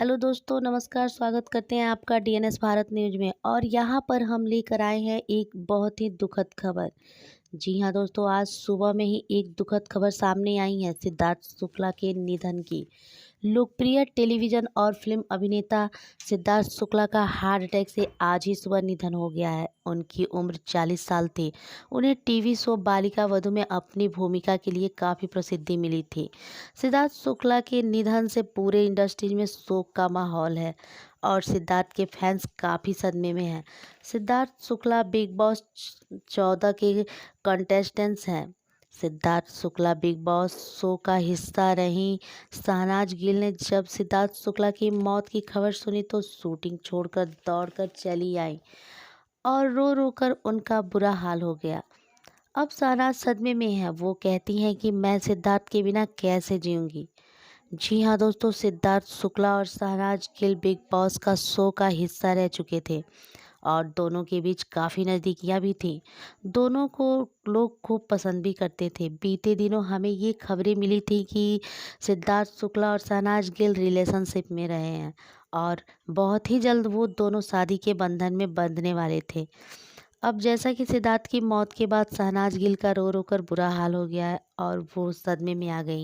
Hello दोस्तों, नमस्कार। स्वागत करते हैं आपका डीएनएस भारत न्यूज़ में। और यहाँ पर हम लेकर आए हैं एक बहुत ही दुखद खबर। जी हाँ दोस्तों, आज सुबह में ही एक दुखद खबर सामने आई है सिद्धार्थ शुक्ला के निधन की। लोकप्रिय टेलीविज़न और फिल्म अभिनेता सिद्धार्थ शुक्ला का हार्ट अटैक से आज ही सुबह निधन हो गया है। उनकी उम्र 40 साल थी। उन्हें टीवी शो बालिका वधू में अपनी भूमिका के लिए काफ़ी प्रसिद्धि मिली थी। सिद्धार्थ शुक्ला के निधन से पूरे इंडस्ट्री में शोक का माहौल है और सिद्धार्थ के फैंस काफ़ी सदमे में हैं। सिद्धार्थ शुक्ला बिग बॉस 14 के कंटेस्टेंट्स हैं। Siddharth Shukla big boss show का हिस्सा रहीं शहनाज गिल ने जब सिद्धार्थ शुक्ला की मौत की खबर सुनी तो शूटिंग छोड़कर दौड़कर चली आई और रो रो कर उनका बुरा हाल हो गया। अब शहनाज सदमे में है। वो कहती हैं कि मैं सिद्धार्थ के बिना कैसे जीऊँगी। जी हाँ दोस्तों, सिद्धार्थ शुक्ला और शहनाज गिल बिग बॉस का शो का हिस्सा रह चुके थे और दोनों के बीच काफ़ी नज़दीकियाँ भी थीं। दोनों को लोग खूब पसंद भी करते थे। बीते दिनों हमें ये खबरें मिली थी कि सिद्धार्थ शुक्ला और शहनाज गिल रिलेशनशिप में रहे हैं और बहुत ही जल्द वो दोनों शादी के बंधन में बंधने वाले थे। अब जैसा कि सिद्धार्थ की मौत के बाद शहनाज गिल का रो रो कर बुरा हाल हो गया है और वो सदमे में आ गई।